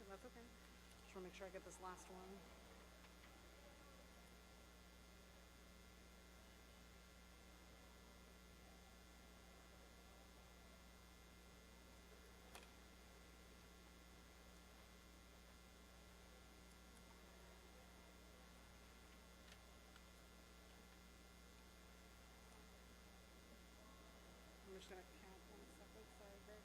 That's okay. Just want to make sure I get this last one. I'm just going to count 1 second. Sorry, Greg.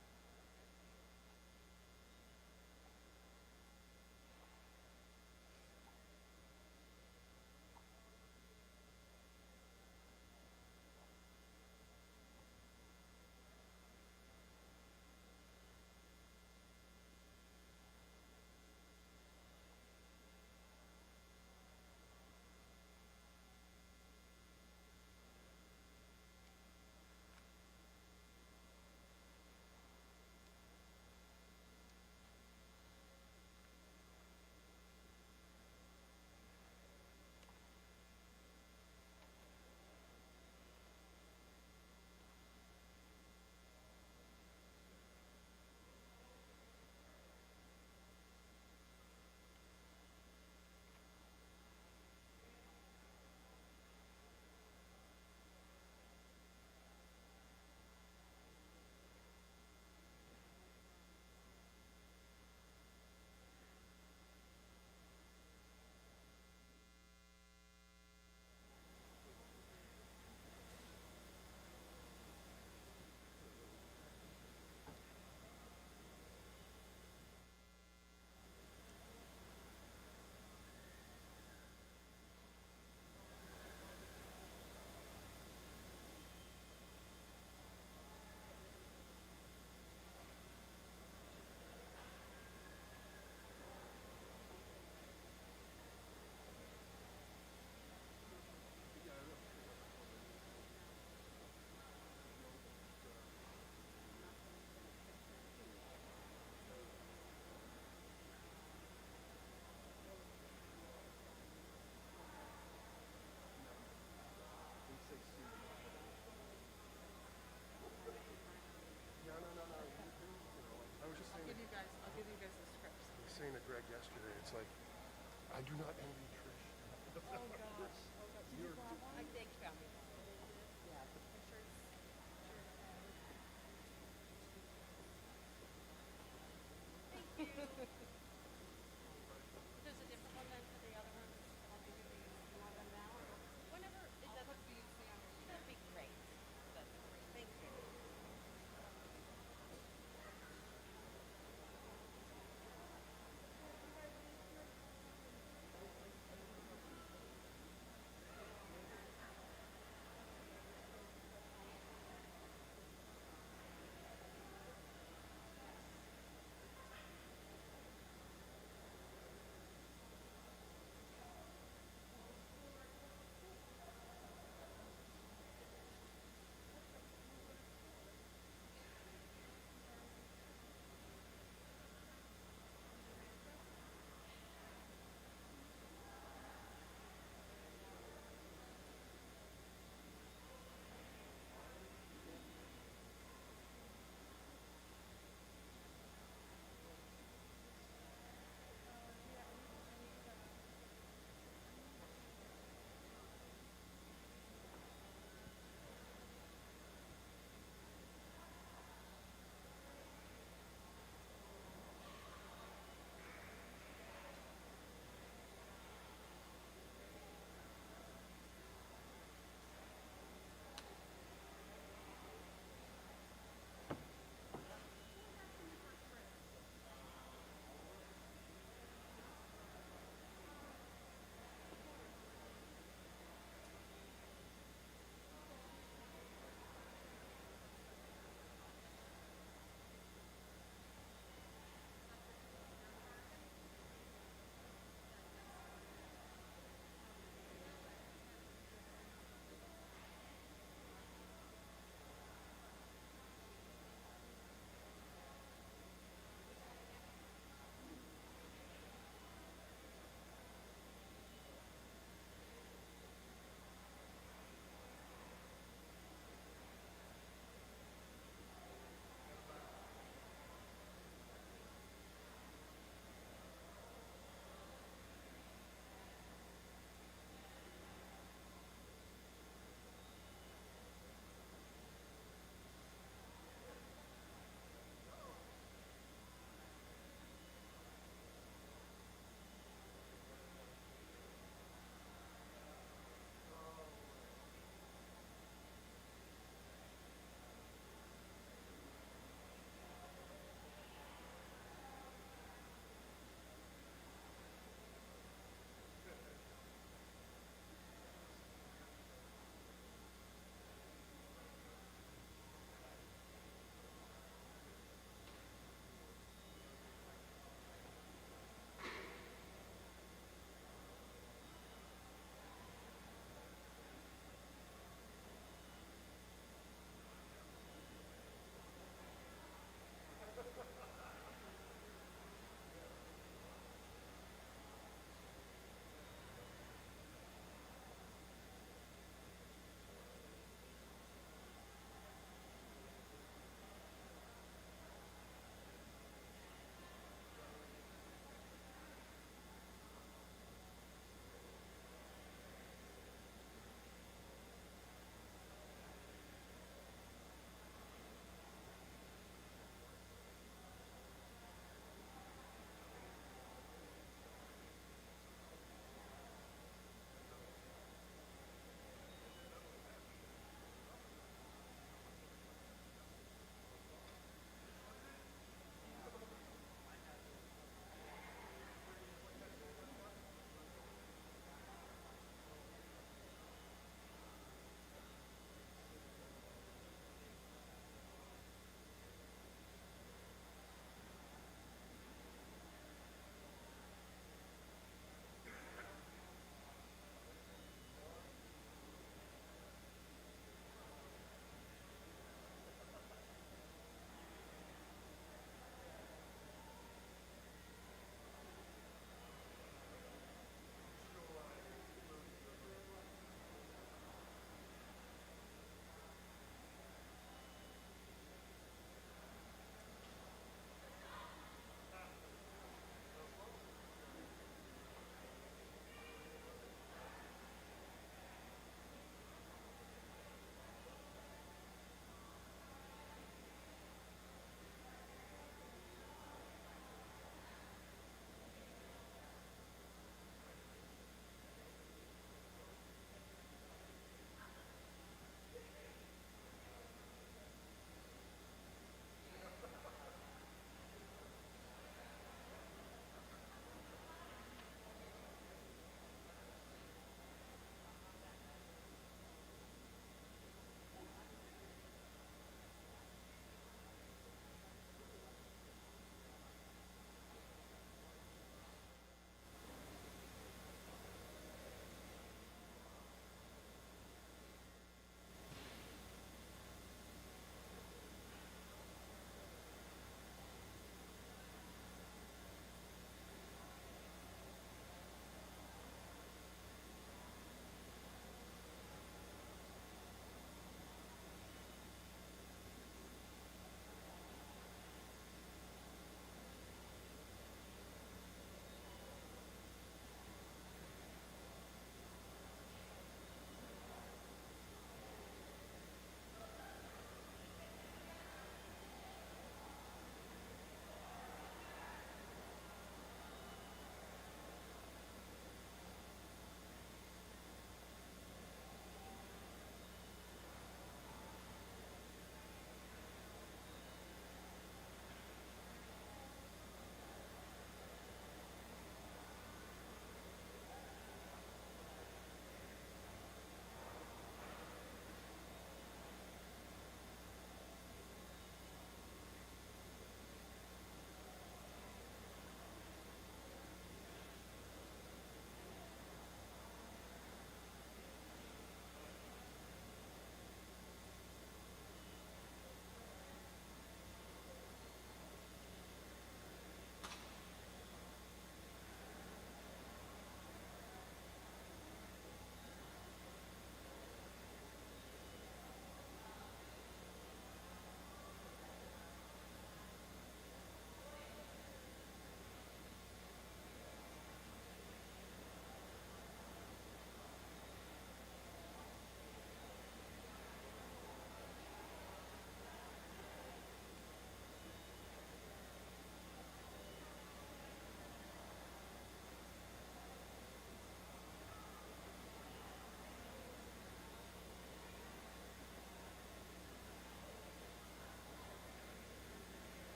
I was just saying. I'll give you guys the scripts. I was saying to Greg yesterday, it's like, I do not envy Trish. Oh gosh. Oh gosh. Did you grab one? I think found it. Yeah. Thank you. There's a different one then for the other ones. I'll give you the one now. Whenever it doesn't be, that'd be great. That's great. Thank you.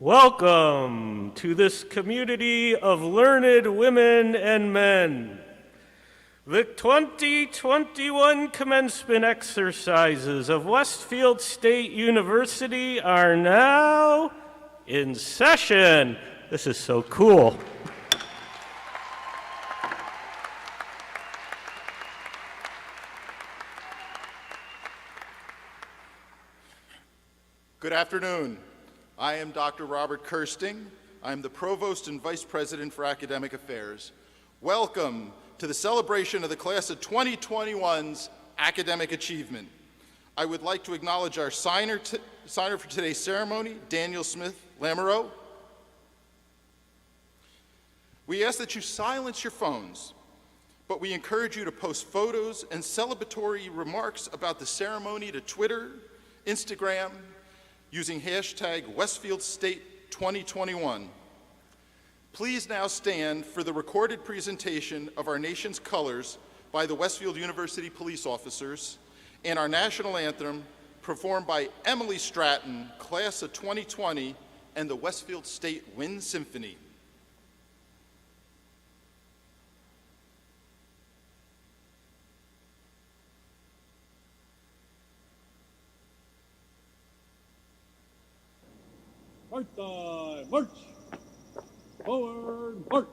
Welcome to this community of learned women and men. The 2021 commencement exercises of Westfield State University are now in session. This is so cool. Good afternoon. I am Dr. Robert Kirsting. I'm the Provost and Vice President for Academic Affairs. Welcome to the celebration of the class of 2021's academic achievement. I would like to acknowledge our signer for today's ceremony, Daniel Smith Lamoureux. We ask that you silence your phones, but we encourage you to post photos and celebratory remarks about the ceremony to Twitter, Instagram, using hashtag Westfield State 2021. Please now stand for the recorded presentation of our nation's colors by the Westfield University police officers and our national anthem performed by Emily Stratton, class of 2020, and the Westfield State Wind Symphony. March time, march! Forward, march!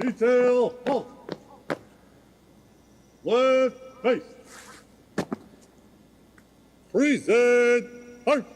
Detail, halt! Left face! Present, march!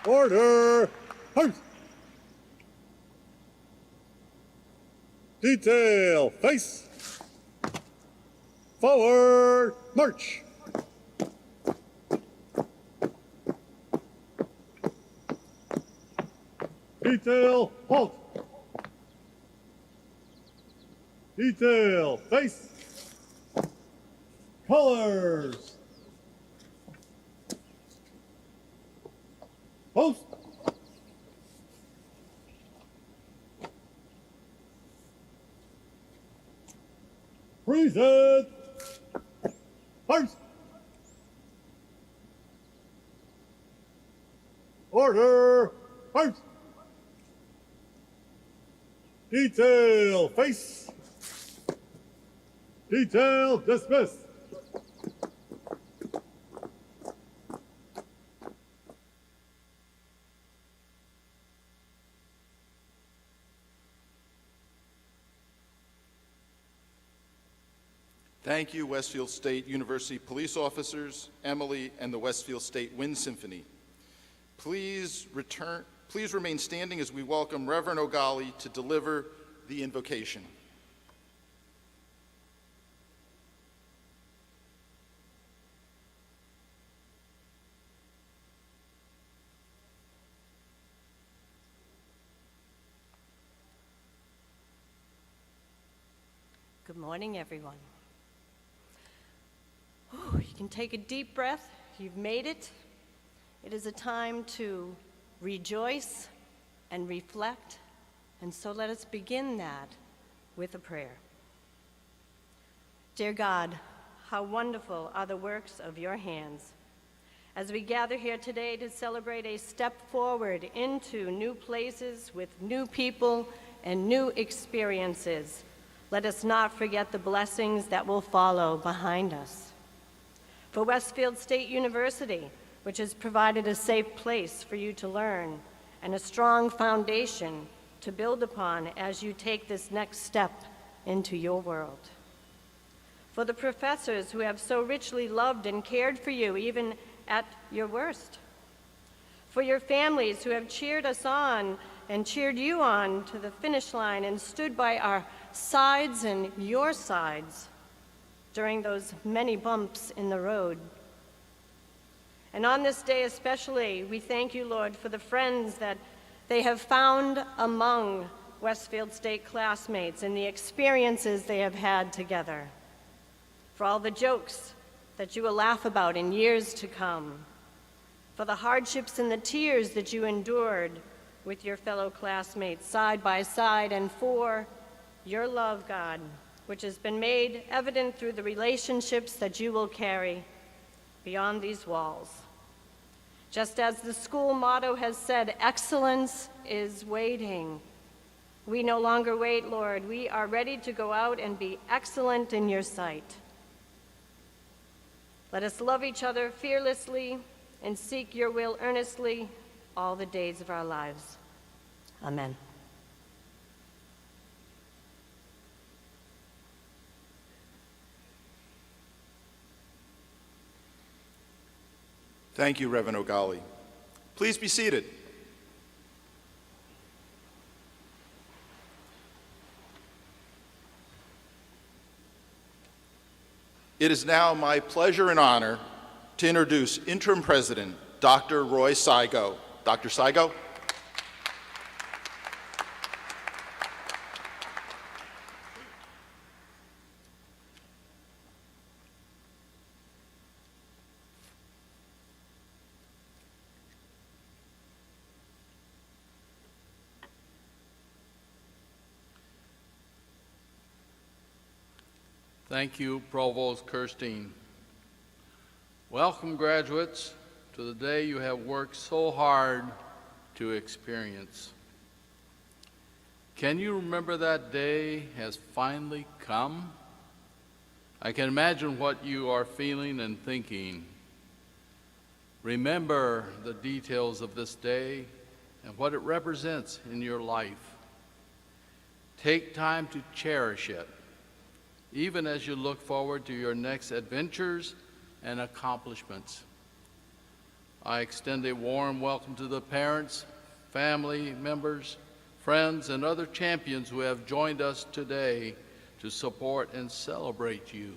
Order! Halt! Detail, face! Forward, march! Detail, halt! Detail, face! Colors! Post! Present! First! Order! First! Detail, face! Detail, dismiss! Thank you, Westfield State University police officers, Emily, and the Westfield State Wind Symphony. Please remain standing as we welcome Reverend O'Galley to deliver the invocation. . Good morning, everyone. Whew, you can take a deep breath. You've made it. It is a time to rejoice and reflect, and so let us begin that with a prayer. Dear God, how wonderful are the works of your hands. As we gather here today to celebrate a step forward into new places with new people and new experiences, let us not forget the blessings that will follow behind us. For Westfield State University, which has provided a safe place for you to learn and a strong foundation to build upon as you take this next step into your world. For the professors who have so richly loved and cared for you even at your worst. For your families who have cheered us on and cheered you on to the finish line and stood by our sides and your sides during those many bumps in the road. And on this day especially, we thank you, Lord, for the friends that they have found among Westfield State classmates and the experiences they have had together. For all the jokes that you will laugh about in years to come. For the hardships and the tears that you endured with your fellow classmates side by side, and for your love, God, which has been made evident through the relationships that you will carry beyond these walls. Just as the school motto has said, excellence is waiting. We no longer wait, Lord. We are ready to go out and be excellent in your sight. Let us love each other fearlessly and seek your will earnestly all the days of our lives. Amen. Thank you, Reverend O'Galley. Please be seated. It is now my pleasure and honor to introduce Interim President Dr. Roy Saigo. Dr. Saigo. Thank you, Provost Kirstein. Welcome, graduates, to the day you have worked so hard to experience. Can you remember that day has finally come? I can imagine what you are feeling and thinking. Remember the details of this day and what it represents in your life. Take time to cherish it, even as you look forward to your next adventures and accomplishments. I extend a warm welcome to the parents, family members, friends, and other champions who have joined us today to support and celebrate you.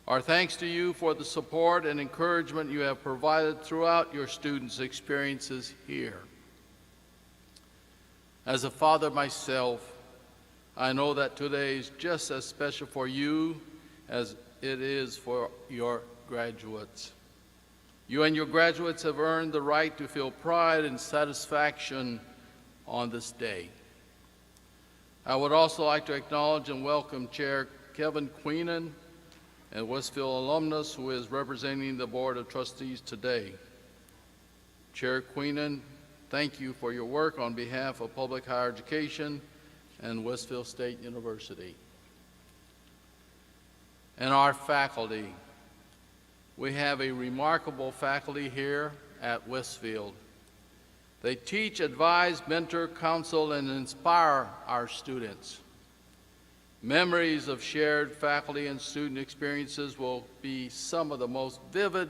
Our thanks to you for the support and encouragement you have provided throughout your students' experiences here. As a father myself, I know that today is just as special for you as it is for your graduates. You and your graduates have earned the right to feel pride and satisfaction on this day. I would also like to acknowledge and welcome Chair Kevin Queenan, a Westfield alumnus who is representing the Board of Trustees today. Chair Queenan, thank you for your work on behalf of public higher education and Westfield State University. And our faculty. We have a remarkable faculty here at Westfield. They teach, advise, mentor, counsel, and inspire our students. Memories of shared faculty and student experiences will be some of the most vivid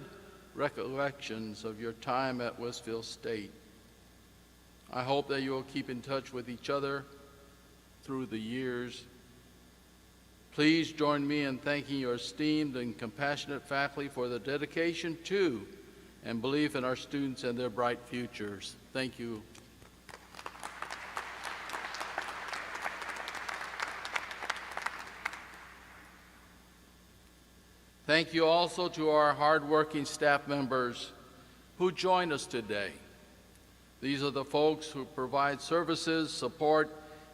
recollections of your time at Westfield State. I hope that you will keep in touch with each other through the years. Please join me in thanking your esteemed and compassionate faculty for the dedication to and belief in our students and their bright futures. Thank you. Thank you also to our hardworking staff members who join us today. These are the folks who provide services, support,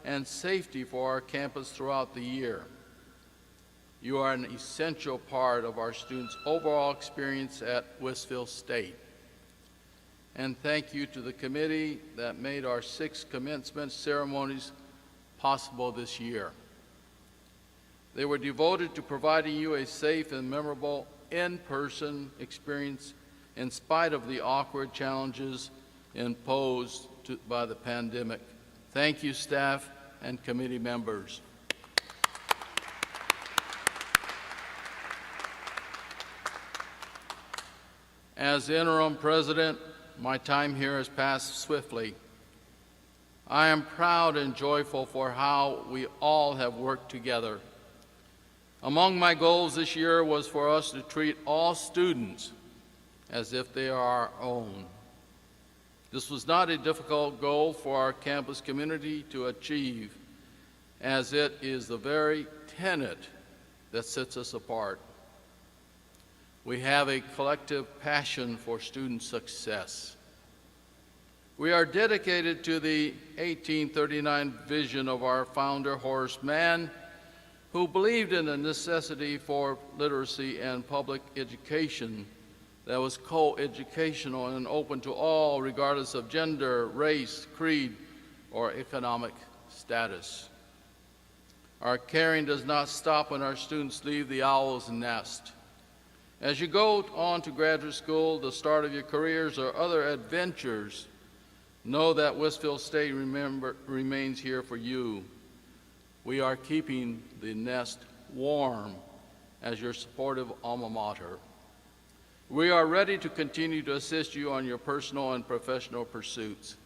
and safety for our campus throughout the year. You are an essential part of our students' overall experience at Westfield State. And thank you to the committee that made our 6 commencement ceremonies possible this year. They were devoted to providing you a safe and memorable in-person experience in spite of the awkward challenges imposed by the pandemic. Thank you, staff and committee members. As interim president, my time here has passed swiftly. I am proud and joyful for how we all have worked together. Among my goals this year was for us to treat all students as if they are our own. This was not a difficult goal for our campus community to achieve, as it is the very tenet that sets us apart. We have a collective passion for student success. We are dedicated to the 1839 vision of our founder, Horace Mann, who believed in the necessity for literacy and public education that was co-educational and open to all, regardless of gender, race, creed, or economic status. Our caring does not stop when our students leave the owl's nest. As you go on to graduate school, the start of your careers, or other adventures, know that Westfield State remains here for you. We are keeping the nest warm as your supportive alma mater. We are ready to continue to assist you on your personal and professional pursuits.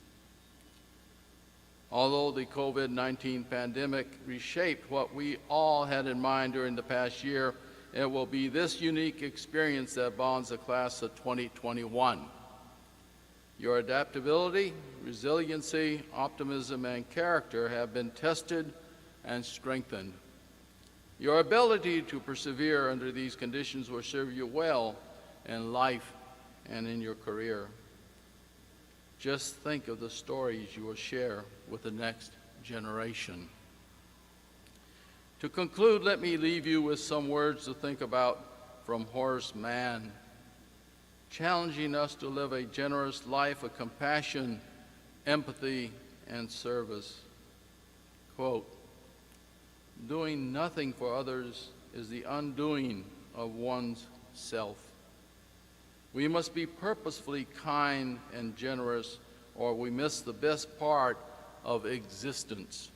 Although the COVID-19 pandemic reshaped what we all had in mind during the past year, it will be this unique experience that bonds the class of 2021. Your adaptability, resiliency, optimism, and character have been tested and strengthened. Your ability to persevere under these conditions will serve you well in life and in your career. Just think of the stories you will share with the next generation. To conclude, let me leave you with some words to think about from Horace Mann, challenging us to live a generous life of compassion, empathy, and service. Quote, "Doing nothing for others is the undoing of one's self. We must be purposefully kind and generous, or we miss the best part of existence.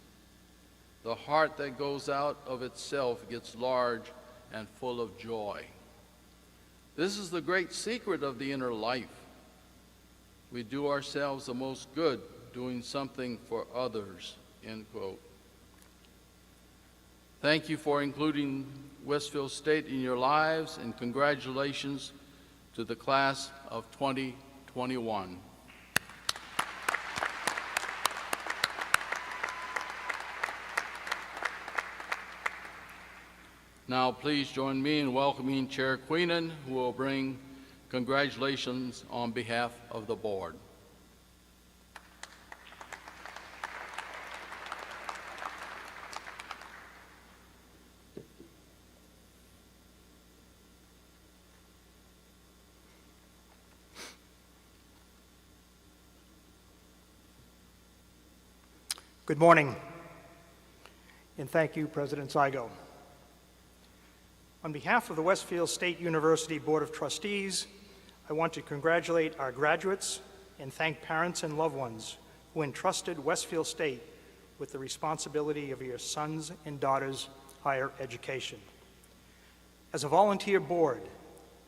The heart that goes out of itself gets large and full of joy. This is the great secret of the inner life. We do ourselves the most good doing something for others," end quote. Thank you for including Westfield State in your lives, and congratulations to the class of 2021. Now please join me in welcoming Chair Queenan, who will bring congratulations on behalf of the board. Good morning, and thank you, President Zygo. On behalf of the Westfield State University Board of Trustees, I want to congratulate our graduates and thank parents and loved ones who entrusted Westfield State with the responsibility of your sons and daughters' higher education. As a volunteer board,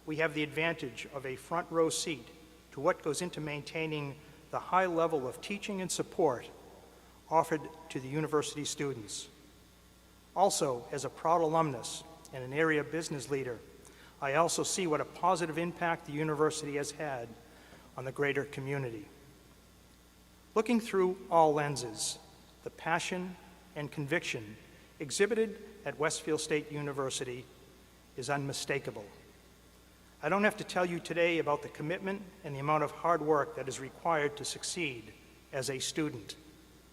we have the advantage of a front row seat to what goes into maintaining the high level of teaching and support offered to the university students. Also, as a proud alumnus and an area business leader, I also see what a positive impact the university has had on the greater community. Looking through all lenses, the passion and conviction exhibited at Westfield State University is unmistakable. I don't have to tell you today about the commitment and the amount of hard work that is required to succeed as a student.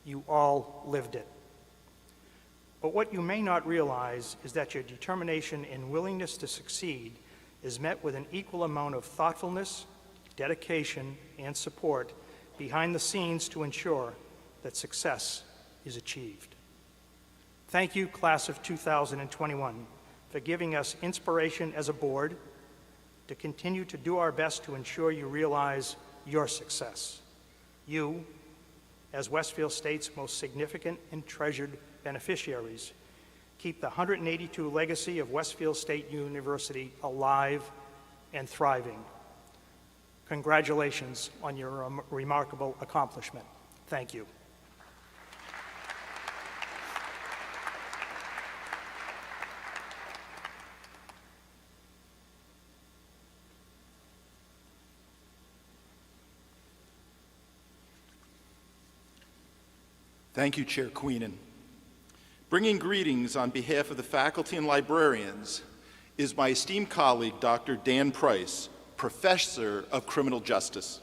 You all lived it. But what you may not realize is that your determination and willingness to succeed is met with an equal amount of thoughtfulness, dedication, and support behind the scenes to ensure that success is achieved. Thank you, class of 2021, for giving us inspiration as a board to continue to do our best to ensure you realize your success. You, as Westfield State's most significant and treasured beneficiaries, keep the 182 legacy of Westfield State University alive and thriving. Congratulations on your remarkable accomplishment. Thank you. Thank you, Chair Queenan. Bringing greetings on behalf of the faculty and librarians is my esteemed colleague, Dr. Dan Price, Professor of Criminal Justice.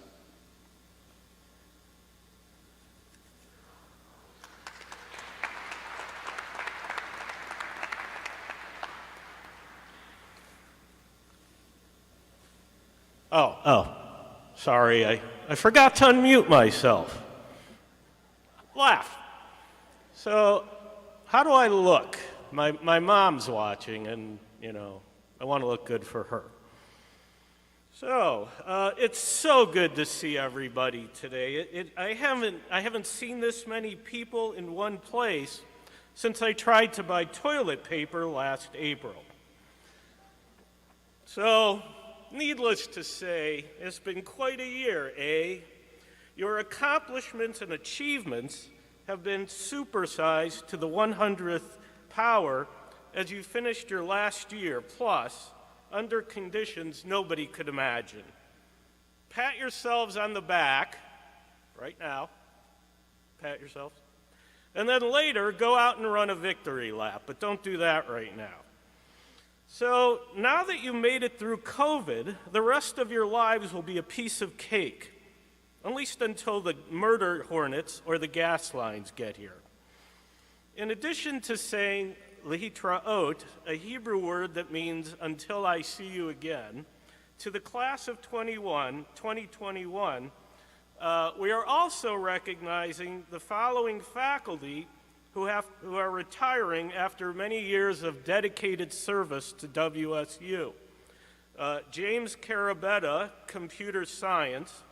Sorry, I forgot to unmute myself. Laugh. So, how do I look? My mom's watching, and, you know, I want to look good for her. So, it's so good to see everybody today. I haven't seen this many people in one place since I tried to buy toilet paper last April. So, needless to say, it's been quite a year, eh? Your accomplishments and achievements have been supersized to the 100th power as you finished your last year, plus under conditions nobody could imagine. Pat yourselves on the back, right now, pat yourselves, and then later go out and run a victory lap, but don't do that right now. So now that you made it through COVID, the rest of your lives will be a piece of cake, at least until the murder hornets or the gas lines get here. In addition to saying lehitraot, a Hebrew word that means until I see you again, to the class of 2021, we are also recognizing the following faculty who are retiring after many years of dedicated service to WSU. James Carabetta, Computer Science,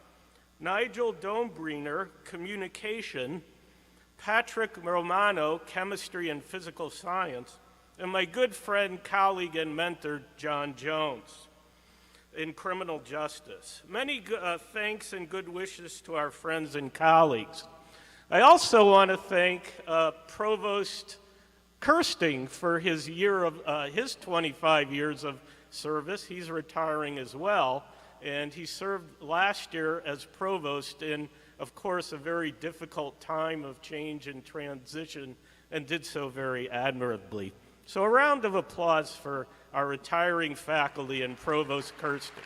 Nigel Dombriner, Communication, Patrick Romano, Chemistry and Physical Science, and my good friend, colleague, and mentor, John Jones, in Criminal Justice. Many thanks and good wishes to our friends and colleagues. I also want to thank Provost Kirsting for his 25 years of service. He's retiring as well, and he served last year as provost in, of course, a very difficult time of change and transition, and did so very admirably. So a round of applause for our retiring faculty and Provost Kirsting.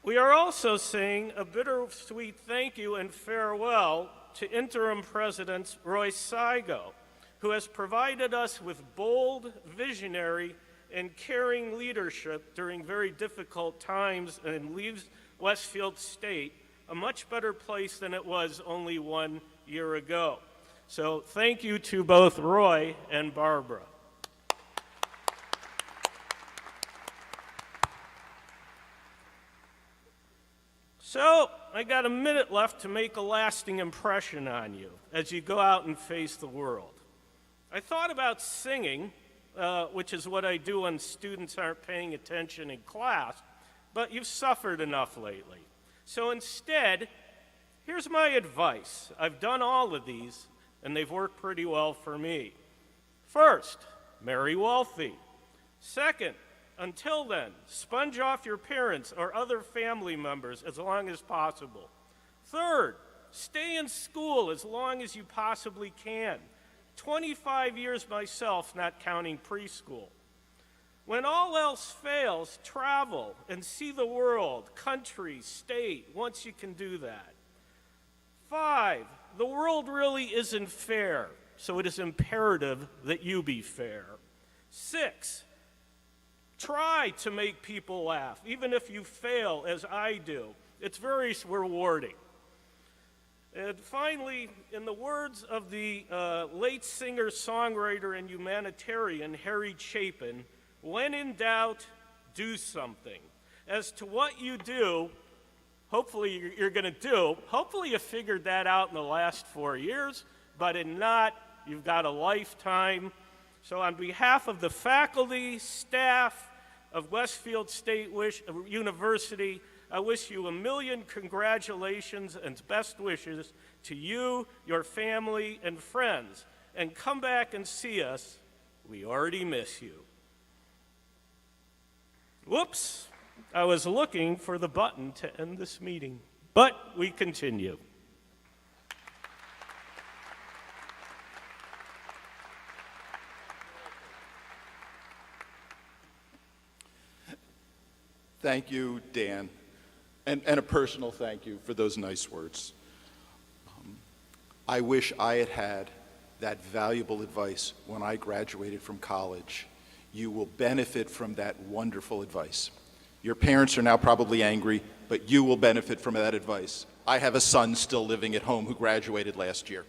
We are also saying a bittersweet thank you and farewell to Interim President Roy Saigo, who has provided us with bold, visionary, and caring leadership during very difficult times and leaves Westfield State a much better place than it was only 1 year ago. So thank you to both Roy and Barbara. So I got a minute left to make a lasting impression on you as you go out and face the world. I thought about singing, which is what I do when students aren't paying attention in class, but you've suffered enough lately. So instead, here's my advice. I've done all of these, and they've worked pretty well for me. First, marry wealthy. Second, until then, sponge off your parents or other family members as long as possible. Third, stay in school as long as you possibly can. 25 years myself, not counting preschool. When all else fails, travel and see the world, country, state, once you can do that. 5, the world really isn't fair, so it is imperative that you be fair. 6, try to make people laugh, even if you fail, as I do. It's very rewarding. And finally, in the words of the late singer, songwriter, and humanitarian Harry Chapin, when in doubt, do something. As to what you do, hopefully you're going to do, hopefully you figured that out in the last 4 years, but if not, you've got a lifetime. So on behalf of the faculty, staff of Westfield State University, I wish you a million congratulations and best wishes to you, your family, and friends. And come back and see us. We already miss you. Whoops, I was looking for the button to end this meeting, but we continue. Thank you, Dan, and a personal thank you for those nice words. I wish I had had that valuable advice when I graduated from college. You will benefit from that wonderful advice. Your parents are now probably angry, but you will benefit from that advice. I have a son still living at home who graduated last year.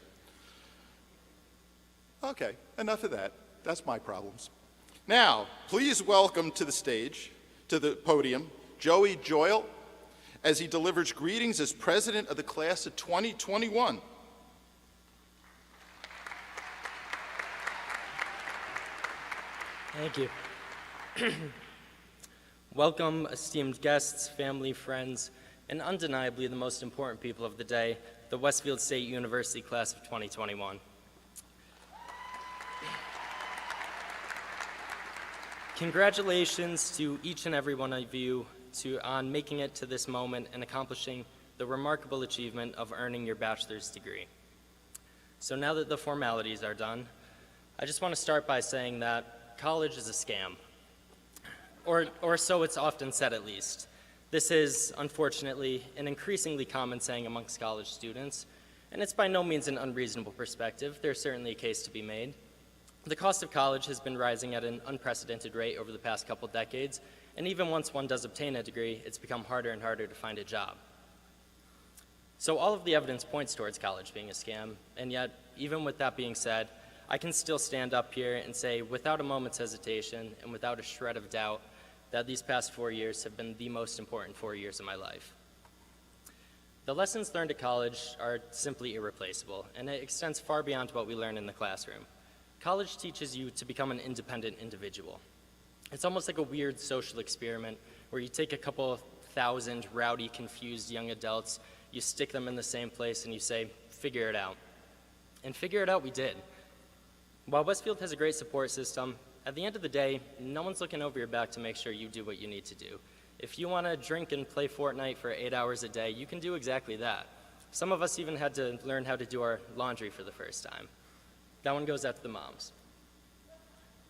Okay, enough of that. That's my problems. Now, please welcome to the stage, to the podium, Joey Joyle, as he delivers greetings as president of the class of 2021. Thank you. Welcome, esteemed guests, family, friends, and undeniably the most important people of the day, the Westfield State University class of 2021. Congratulations to each and every one of you on making it to this moment and accomplishing the remarkable achievement of earning your bachelor's degree. So now that the formalities are done, I just want to start by saying that college is a scam, or so it's often said at least. This is, unfortunately, an increasingly common saying amongst college students, and it's by no means an unreasonable perspective. There's certainly a case to be made. The cost of college has been rising at an unprecedented rate over the past couple decades, and even once one does obtain a degree, it's become harder and harder to find a job. So all of the evidence points towards college being a scam, and yet, even with that being said, I can still stand up here and say without a moment's hesitation and without a shred of doubt that these past 4 years have been the most important 4 years of my life. The lessons learned at college are simply irreplaceable, and it extends far beyond what we learn in the classroom. College teaches you to become an independent individual. It's almost like a weird social experiment where you take a couple of thousand rowdy, confused young adults, you stick them in the same place, and you say, figure it out. And figure it out we did. While Westfield has a great support system, at the end of the day, no one's looking over your back to make sure you do what you need to do. If you want to drink and play Fortnite for 8 hours a day, you can do exactly that. Some of us even had to learn how to do our laundry for the first time. That one goes out to the moms.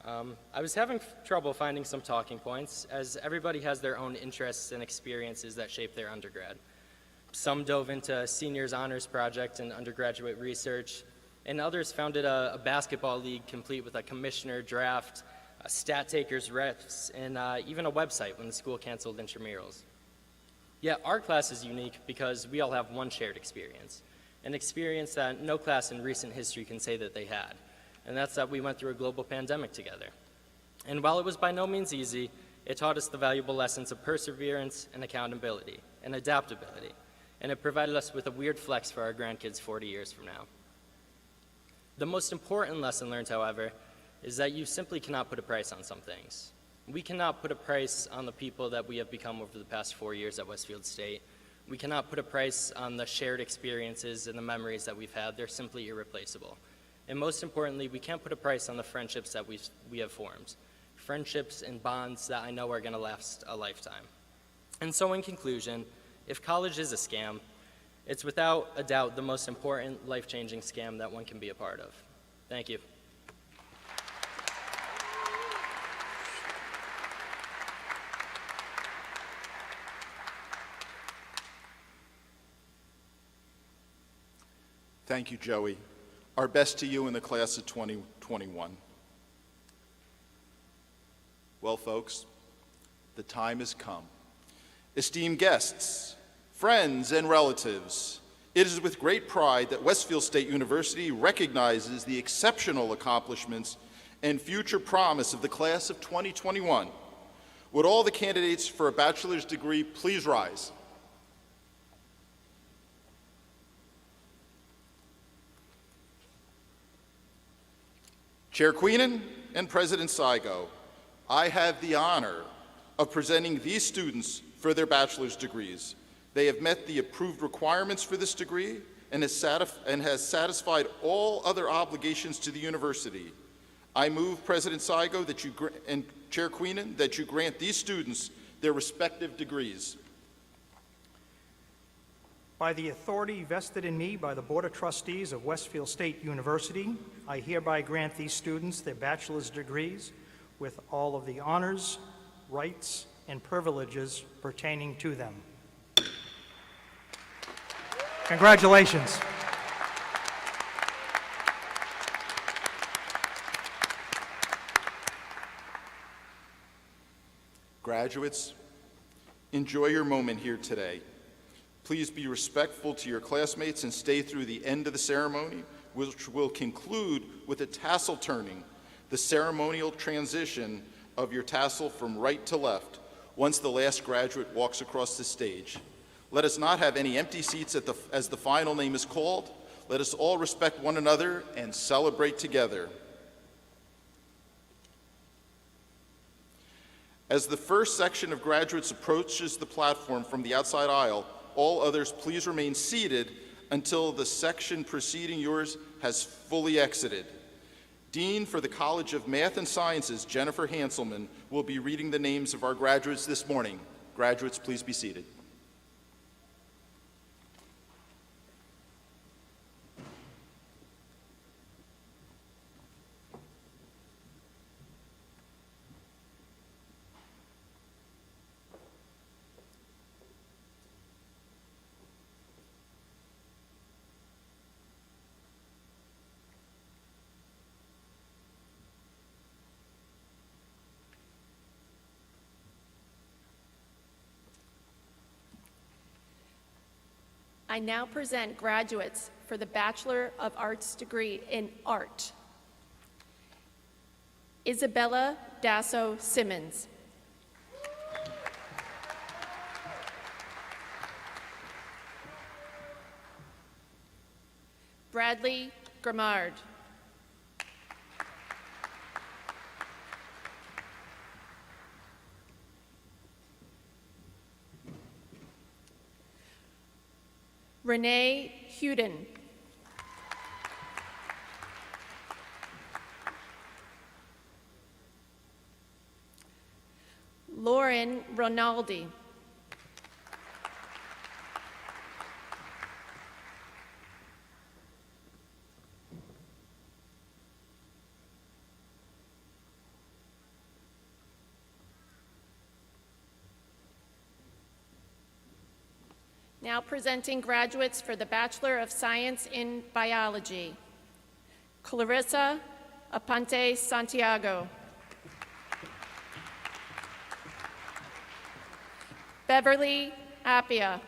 I was having trouble finding some talking points, as everybody has their own interests and experiences that shape their undergrad. Some dove into seniors honors project and undergraduate research, and others founded a basketball league complete with a commissioner draft, stat takers reps, and even a website when the school canceled intramurals. Yet our class is unique because we all have one shared experience, an experience that no class in recent history can say that they had, and that's that we went through a global pandemic together. And while it was by no means easy, it taught us the valuable lessons of perseverance and accountability and adaptability, and it provided us with a weird flex for our grandkids 40 years from now. The most important lesson learned, however, is that you simply cannot put a price on some things. We cannot put a price on the people that we have become over the past 4 years at Westfield State. We cannot put a price on the shared experiences and the memories that we've had. They're simply irreplaceable. And most importantly, we can't put a price on the friendships that we have formed. Friendships and bonds that I know are going to last a lifetime. And so in conclusion, if college is a scam, it's without a doubt the most important life-changing scam that one can be a part of. Thank you. Thank you, Joey. Our best to you in the class of 2021. Well, folks, the time has come. Esteemed guests, friends, and relatives, it is with great pride that Westfield State University recognizes the exceptional accomplishments and future promise of the class of 2021. Would all the candidates for a bachelor's degree please rise? Chair Queenan and President Saigo, I have the honor of presenting these students for their bachelor's degrees. They have met the approved requirements for this degree and has satisfied all other obligations to the university. I move, President Saigo, and Chair Queenan, that you grant these students their respective degrees. By the authority vested in me by the Board of Trustees of Westfield State University, I hereby grant these students their bachelor's degrees with all of the honors, rights, and privileges pertaining to them. Congratulations. Graduates, enjoy your moment here today. Please be respectful to your classmates and stay through the end of the ceremony, which will conclude with a tassel turning, the ceremonial transition of your tassel from right to left once the last graduate walks across the stage. Let us not have any empty seats as the final name is called. Let us all respect one another and celebrate together. As the first section of graduates approaches the platform from the outside aisle, all others please remain seated until the section preceding yours has fully exited. Dean for the College of Math and Sciences, Jennifer Hanselman, will be reading the names of our graduates this morning. Graduates, please be seated. I now present graduates for the Bachelor of Arts degree in Art. Isabella Dasso Simmons. Bradley Grimard. Renee Huden. Lauren Ronaldi. Now presenting graduates for the Bachelor of Science in Biology. Clarissa Aponte Santiago. Beverly Appia.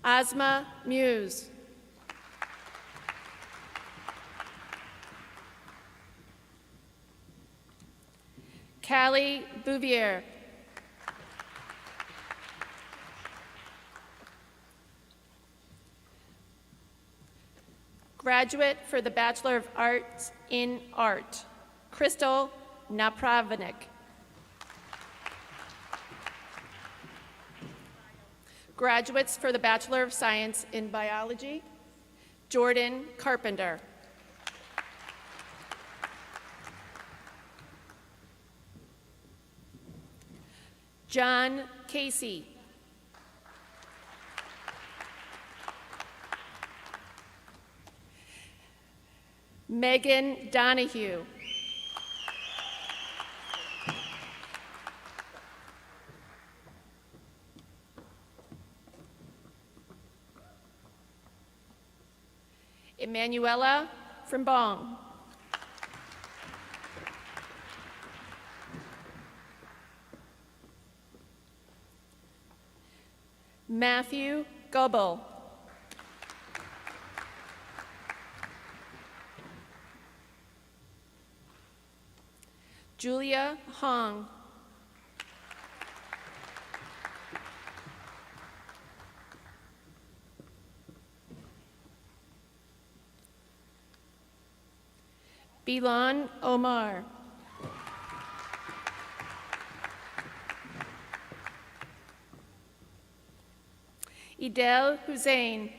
Asma Muse. Callie Bouvier. Graduate for the Bachelor of Arts in Art, Crystal Napravnik. Graduates for the Bachelor of Science in Biology, Jordan Carpenter. John Casey. Megan Donahue. Emanuela Frimbong. Matthew Goebel. Julia Hong. Bilal Omar. Idel Hussein.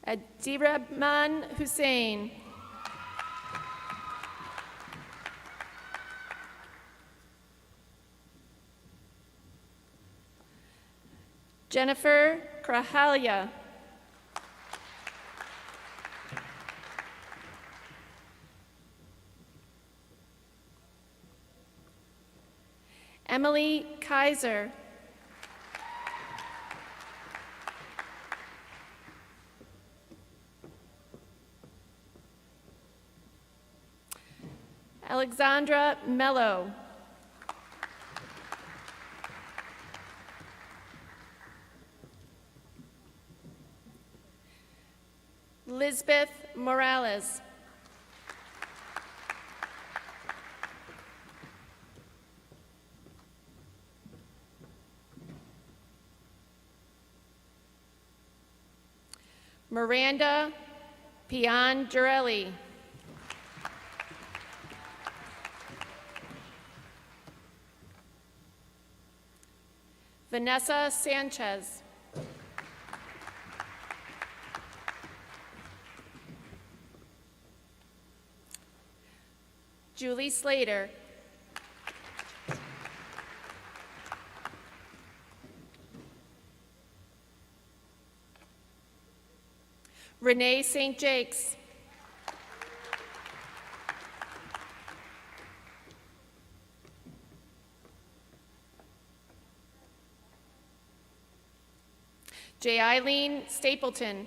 Adirahman Hussein. Jennifer Krahalia. Emily Kaiser. Alexandra Mello. Lisbeth Morales. Miranda Piangerelli. Vanessa Sanchez. Julie Slater. Renee St. Jakes. J. Eileen Stapleton.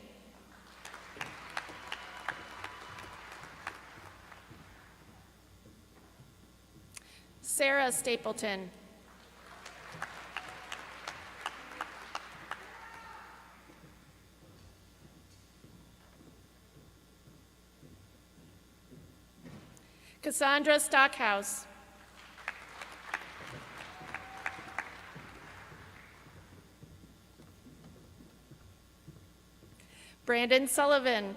Sarah Stapleton. Cassandra Stockhouse. Brandon Sullivan.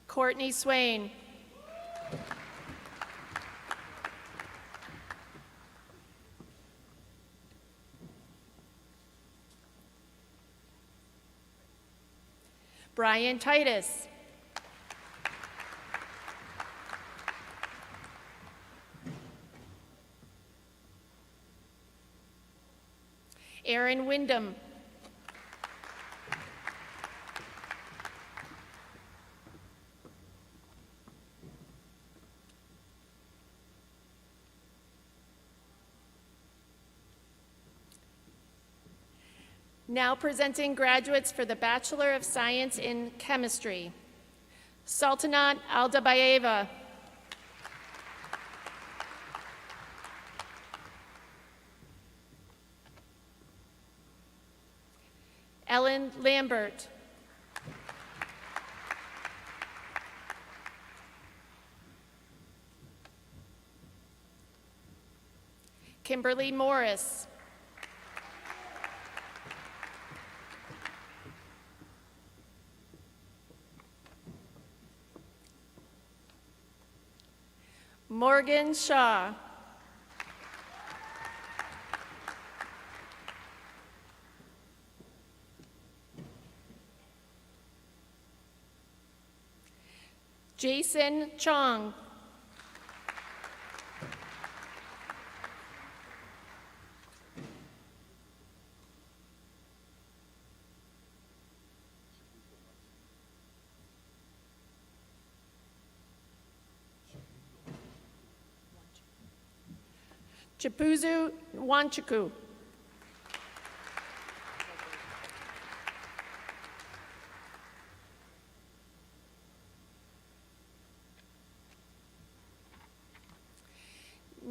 Courtney Swain. Brian Titus. Aaron Wyndham. Now presenting graduates for the Bachelor of Science in Chemistry. Sultanat Aldabayeva. Ellen Lambert. Kimberly Morris. Morgan Shaw. Jason Chong. Chipuzu Wanchuku.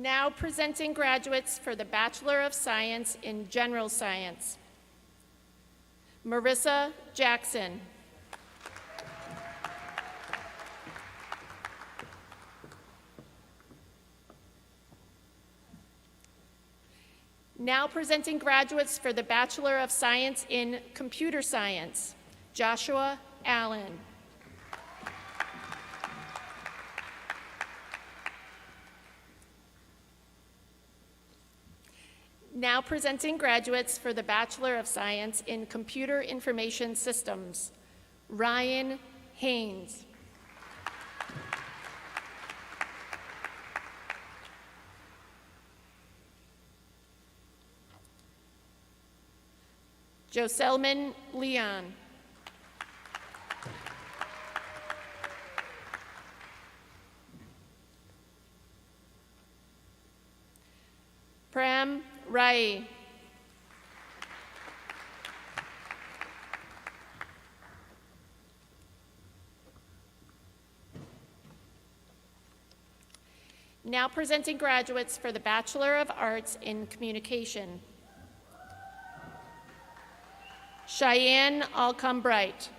Now presenting graduates for the Bachelor of Science in General Science. Marissa Jackson. Now presenting graduates for the Bachelor of Science in Computer Science. Joshua Allen. Now presenting graduates for the Bachelor of Science in Computer Information Systems. Ryan Haynes. Joselman Leon. Pram Rai. Now presenting graduates for the Bachelor of Arts in Communication. Cheyenne Alcombright.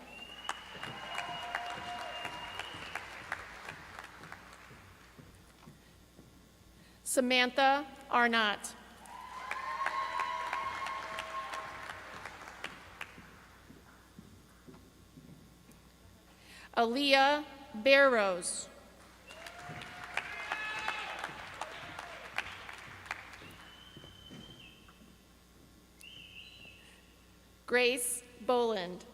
Samantha Arnott. Aaliyah Barrows. Grace Boland.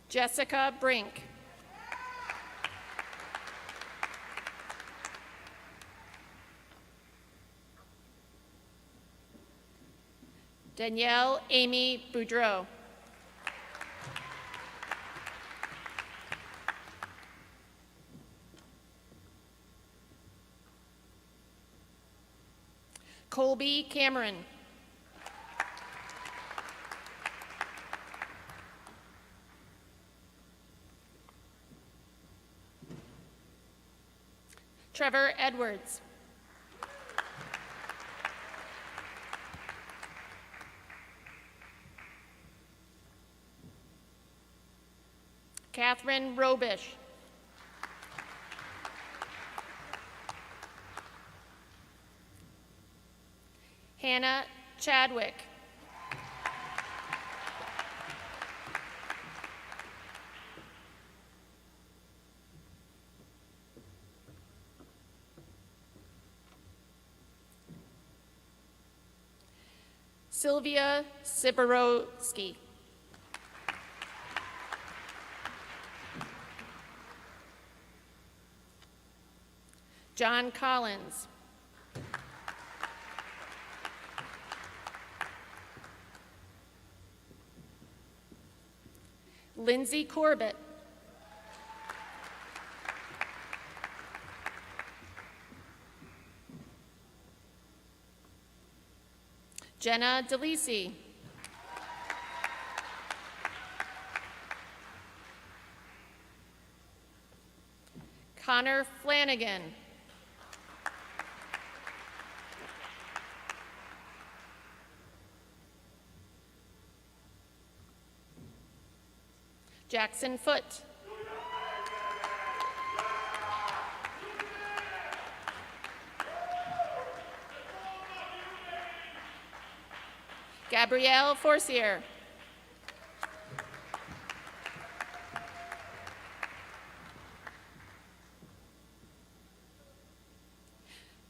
Jessica Brink. Danielle Amy Boudreau. Colby Cameron. Trevor Edwards. Catherine Robish. Hannah Chadwick. Sylvia Siborowski. John Collins. Lindsay Corbett. Jenna DeLisi. Connor Flanagan. Jackson Foote. Gabrielle Forcier.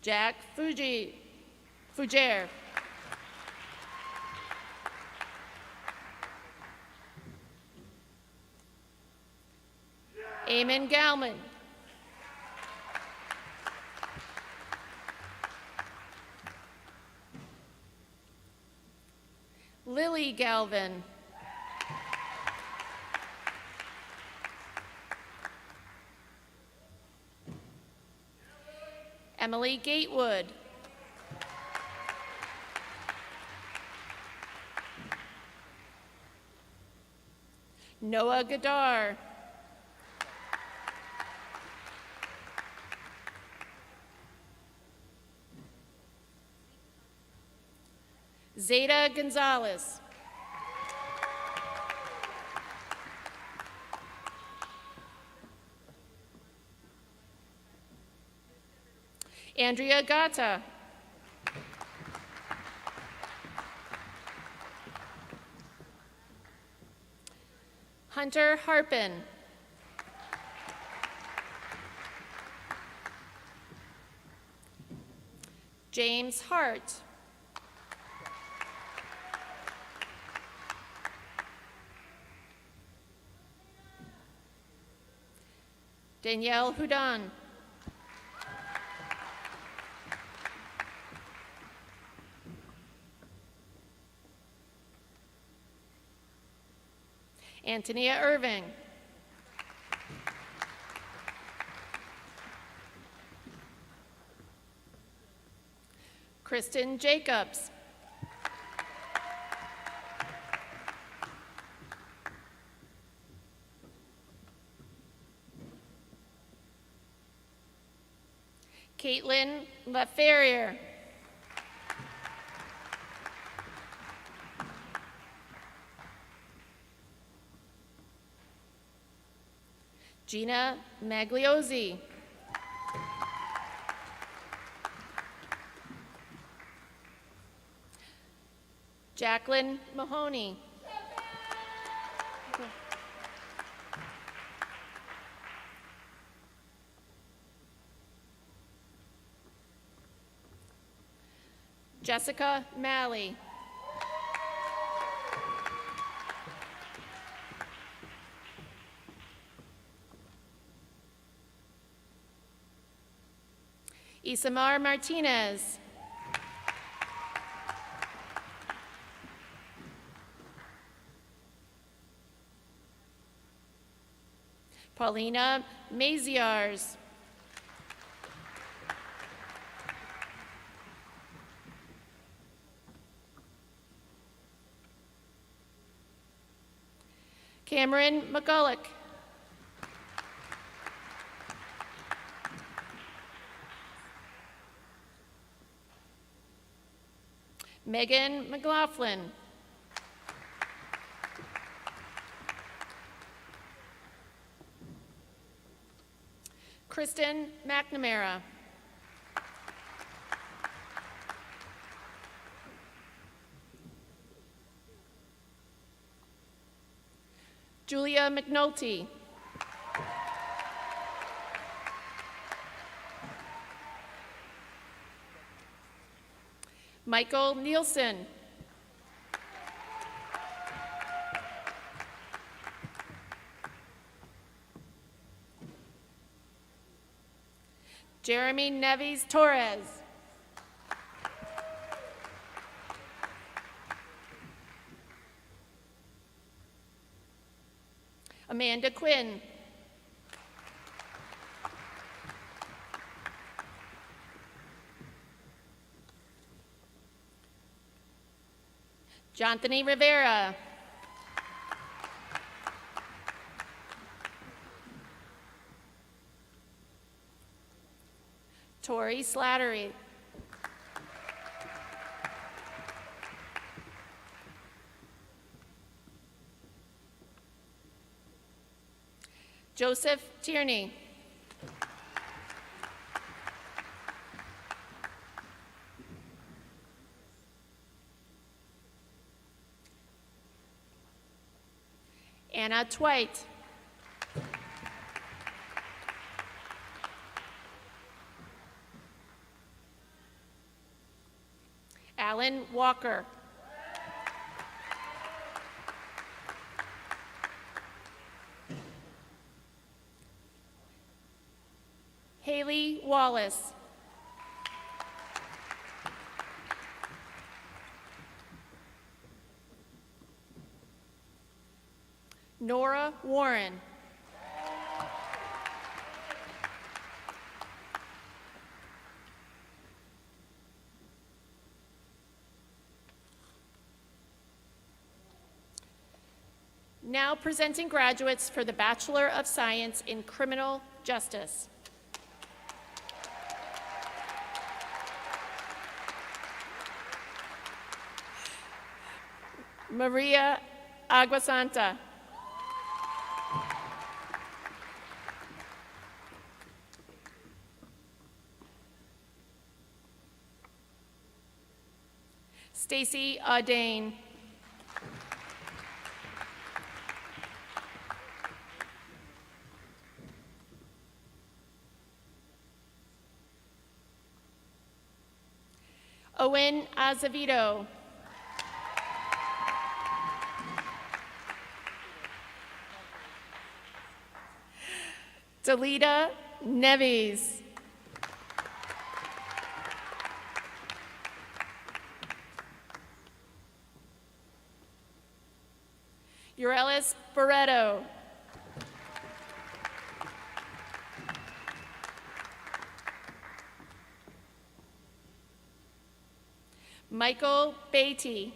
Jack Fougere. Eamon Galman. Lily Galvin. Emily Gatewood. Noah Gadar. Zeta Gonzalez. Andrea Gata. Hunter Harpin. James Hart. Danielle Houdan. Antonia Irving. Kristen Jacobs. Caitlin LaFerrier. Gina Magliozzi. Jacqueline Mahoney. Jessica Malley. Isamar Martinez. Paulina Maziars. Cameron McCulloch. Megan McLaughlin. Kristen McNamara. Julia McNulty. Michael Nielsen. Jeremy Neves Torres. Amanda Quinn. Jonthany Rivera. Tori Slattery. Joseph Tierney. Anna Twite. Alan Walker. Haley Wallace. Nora Warren. Now presenting graduates for the Bachelor of Science in Criminal Justice. Maria Aguasanta. Stacy Audane. Owen Azevedo. Delita Neves. Urelis Barreto. Michael Beatty.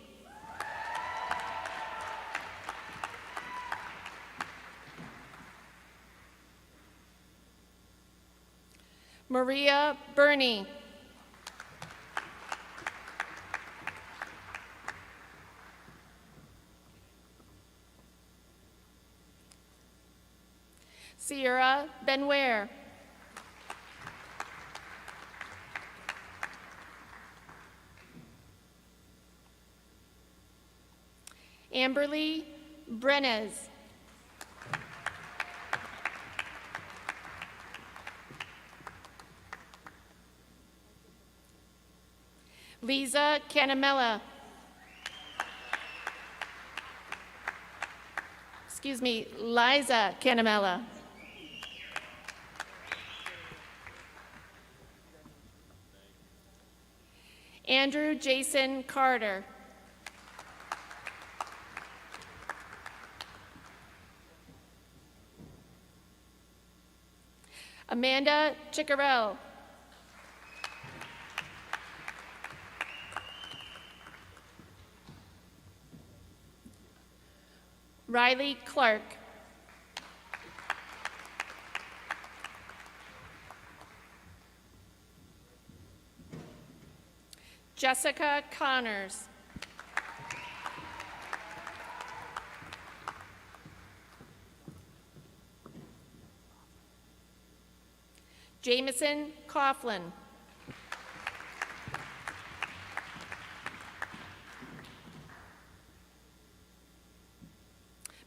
Maria Burney. Sierra Benware. Amberly Brenes. Lisa Canamella. Excuse me, Liza Canamella. Andrew Jason Carter. Amanda Chickarell. Riley Clark. Jessica Connors. Jameson Coughlin.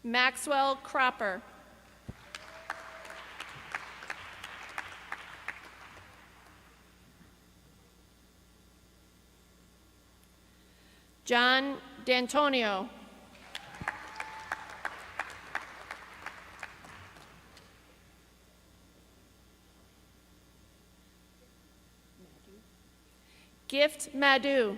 Maxwell Cropper. John D'Antonio. Gift Madhu.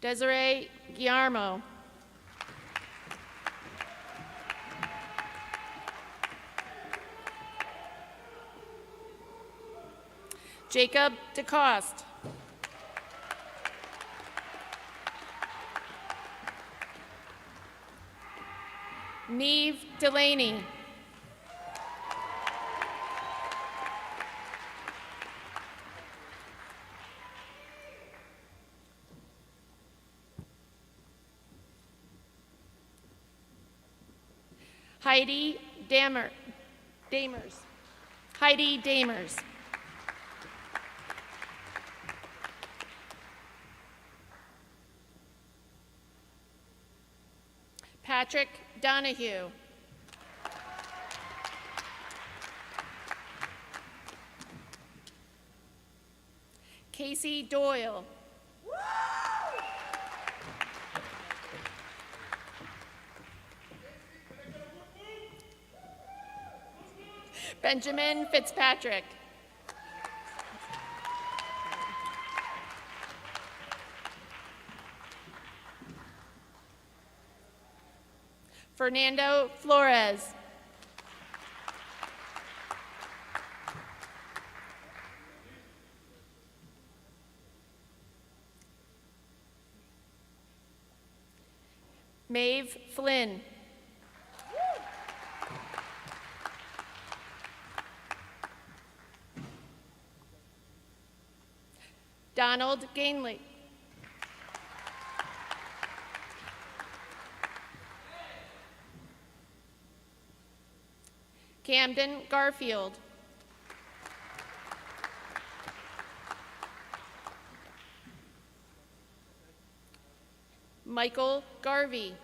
Desiree Guillermo. Jacob DeCoste. Neve Delaney. Heidi Damers. Heidi Damers. Patrick Donahue. Casey Doyle. Benjamin Fitzpatrick. Fernando Flores. Maeve Flynn. Donald Gainley. Camden Garfield. Michael Garvey.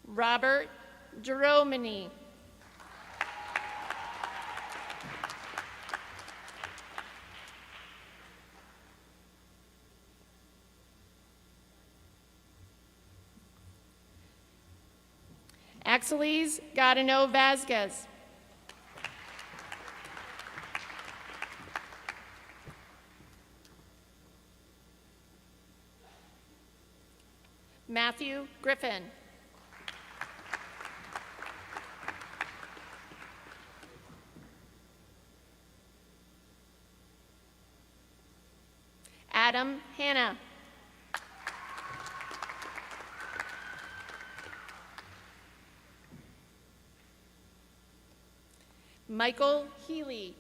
Robert Geromini. Axeles Gardeno Vasquez. Matthew Griffin. Adam Hanna. Michael Healy.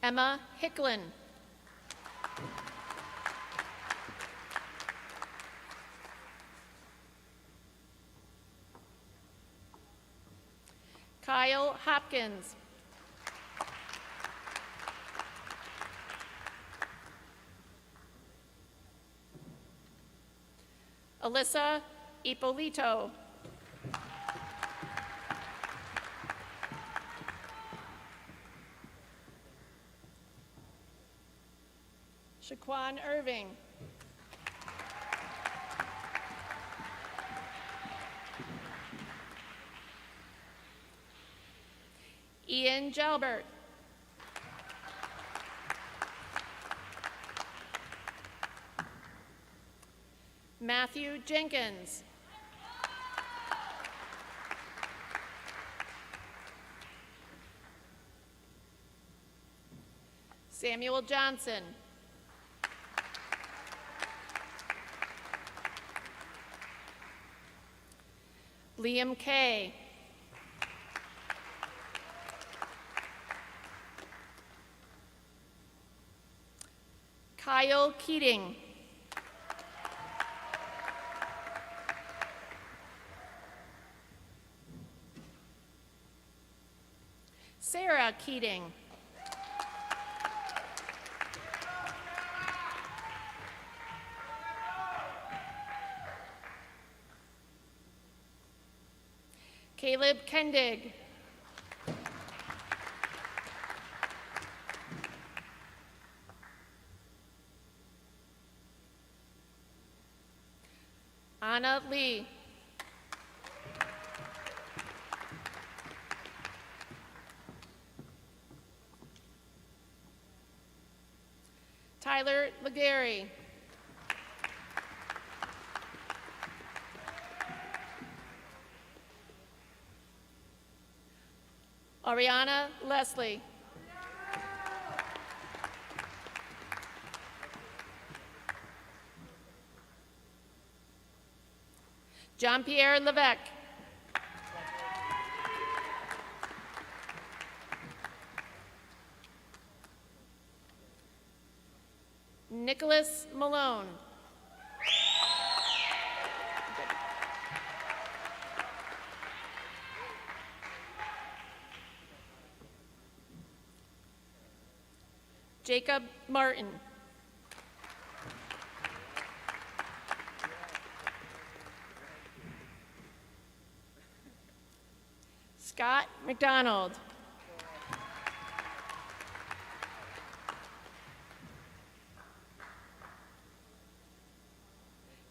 Emma Hicklin. Kyle Hopkins. Alyssa Ippolito. Shaquan Irving. Ian Jalbert. Matthew Jenkins. Samuel Johnson. Liam Kay. Kyle Keating. Sarah Keating. Caleb Kendig. Anna Lee. Tyler Legary. Ariana Leslie. Jean-Pierre Levesque. Nicholas Malone. Jacob Martin. Scott McDonald.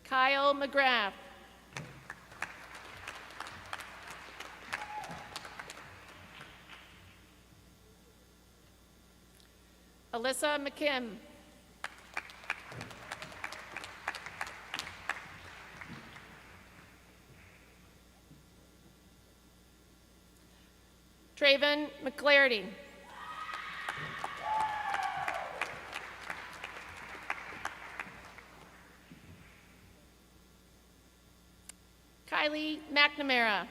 Kyle McGrath. Alyssa McKim. Traven McClarty. Kylie McNamara.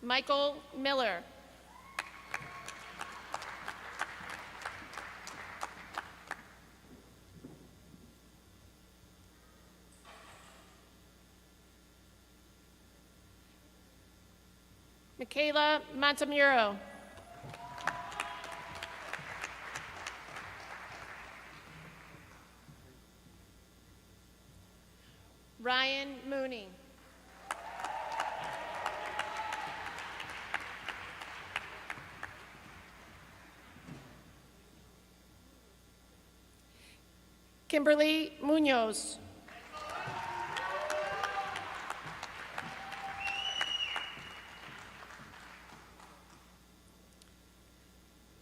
Michael Miller. Michaela Montemuro. Ryan Mooney. Kimberly Munoz.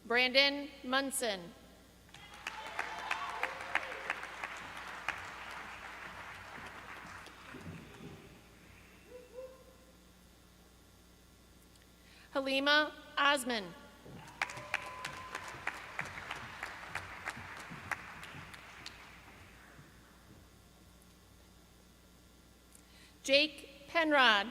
Brandon Munson. Halima Osman. Jake Penrod.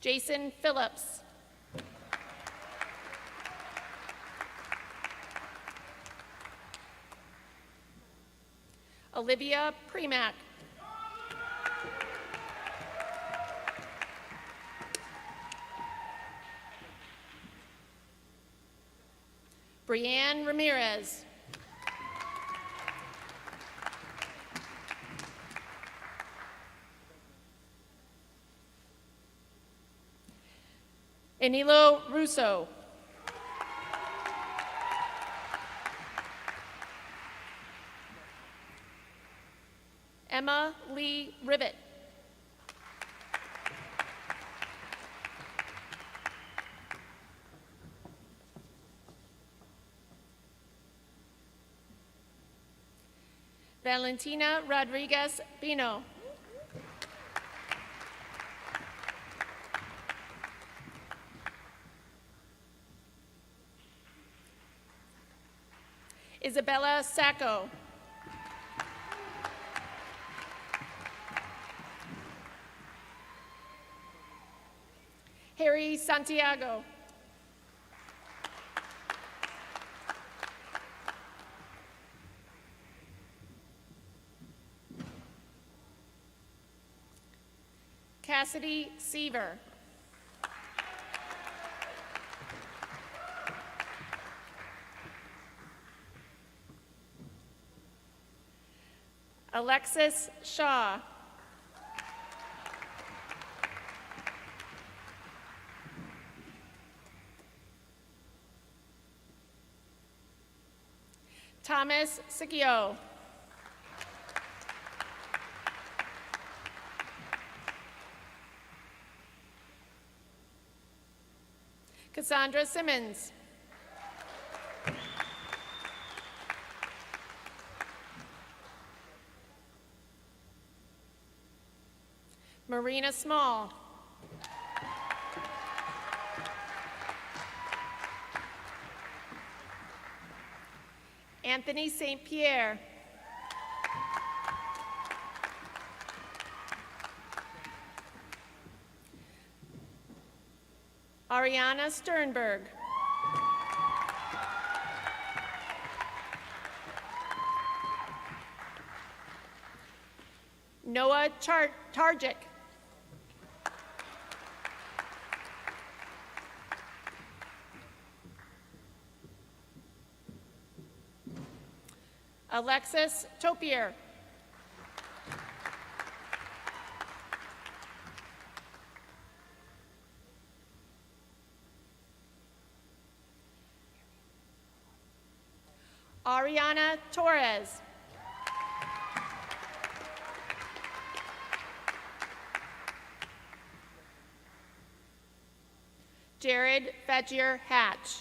Jason Phillips. Olivia Premack. Brianne Ramirez. Enilo Russo. Emma Lee Rivet. Valentina Rodriguez Bino. Isabella Sacco. Harry Santiago. Cassidy Seaver. Alexis Shaw. Thomas Sicchio. Cassandra Simmons. Marina Small. Anthony St. Pierre. Ariana Sternberg. Noah Tarjic. Alexis Topier. Ariana Torres. Jared Fadjir Hatch.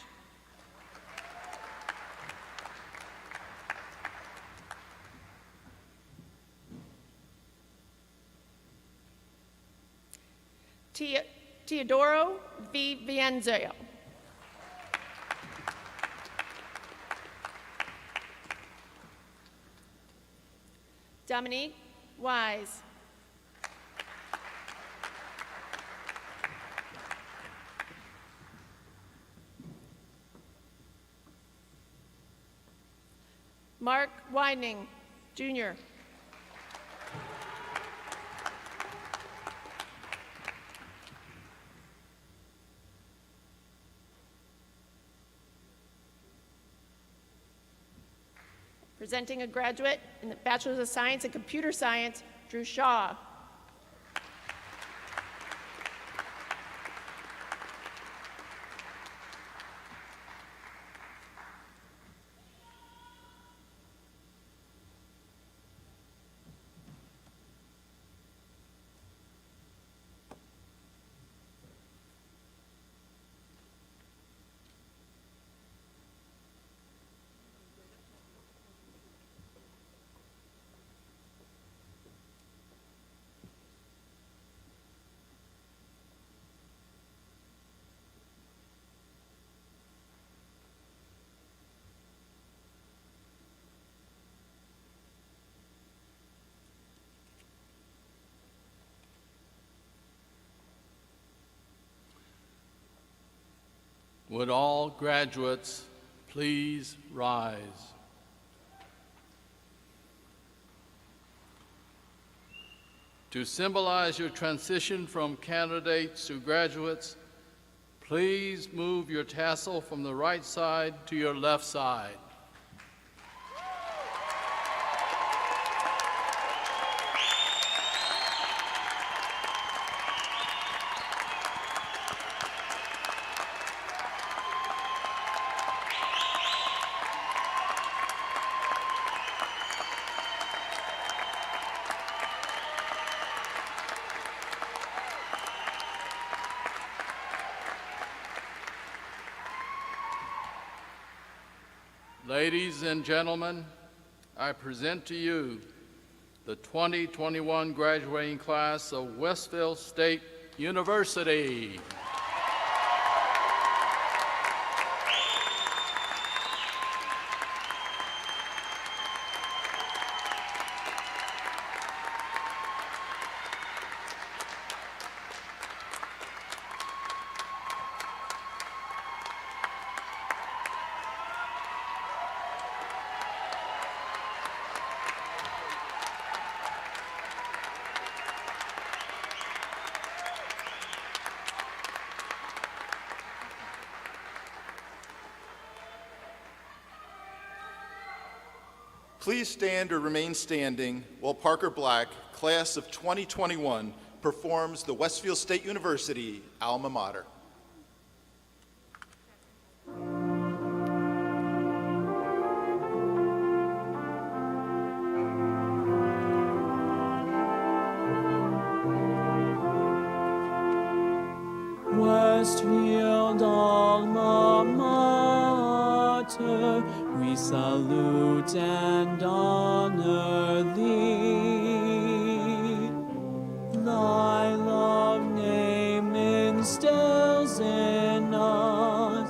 Teodoro V. Vienzio. Dominique Wise. Mark Widening, Jr. Presenting a graduate in the Bachelor's of Science in Computer Science, Drew Shaw. Would all graduates please rise? To symbolize your transition from candidates to graduates, please move your tassel from the right side to your left side. Ladies and gentlemen, I present to you the 2021 graduating class of Westfield State University. Please stand or remain standing while Parker Black, class of 2021, performs the Westfield State University alma mater. Westfield alma mater, we salute and honor thee. Thy love name instills in us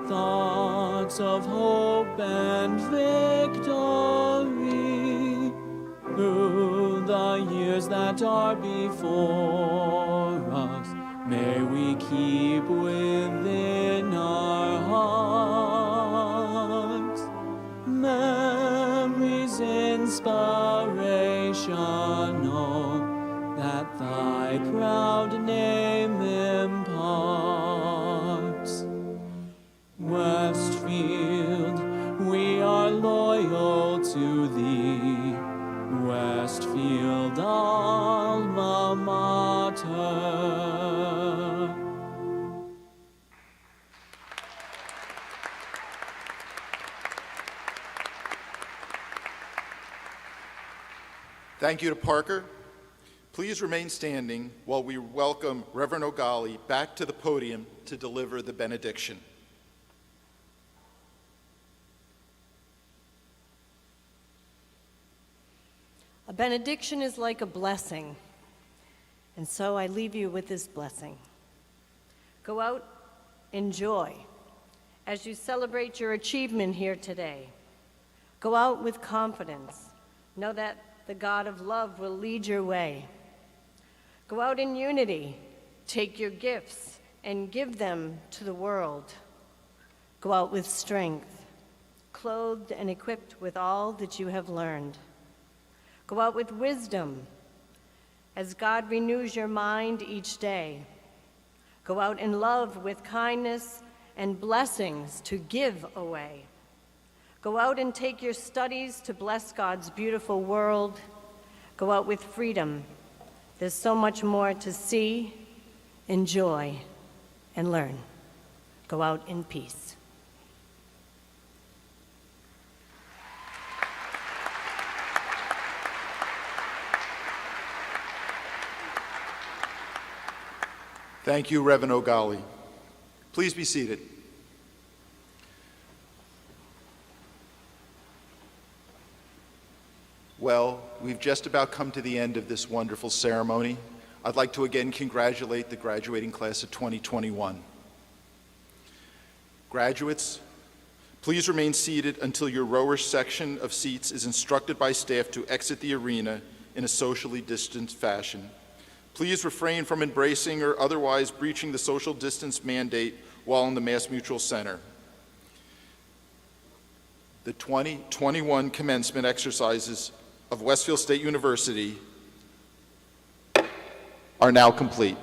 thoughts of hope and victory. Through the years that are before us, may we keep within our hearts memories inspirational that thy proud name imparts. Westfield, we are loyal to thee. Westfield, alma mater. Thank you to Parker. Please remain standing while we welcome Reverend O'Galley back to the podium to deliver the benediction. A benediction is like a blessing, and so I leave you with this blessing. Go out in joy as you celebrate your achievement here today. Go out with confidence. Know that the God of love will lead your way. Go out in unity. Take your gifts and give them to the world. Go out with strength, clothed and equipped with all that you have learned. Go out with wisdom as God renews your mind each day. Go out in love with kindness and blessings to give away. Go out and take your studies to bless God's beautiful world. Go out with freedom. There's so much more to see, enjoy, and learn. Go out in peace. Thank you, Reverend O'Galley. Please be seated. Well, we've just about come to the end of this wonderful ceremony. I'd like to again congratulate the graduating class of 2021. Graduates, please remain seated until your rower section of seats is instructed by staff to exit the arena in a socially distanced fashion. Please refrain from embracing or otherwise breaching the social distance mandate while in the Mass Mutual Center. The 2021 commencement exercises of Westfield State University are now complete.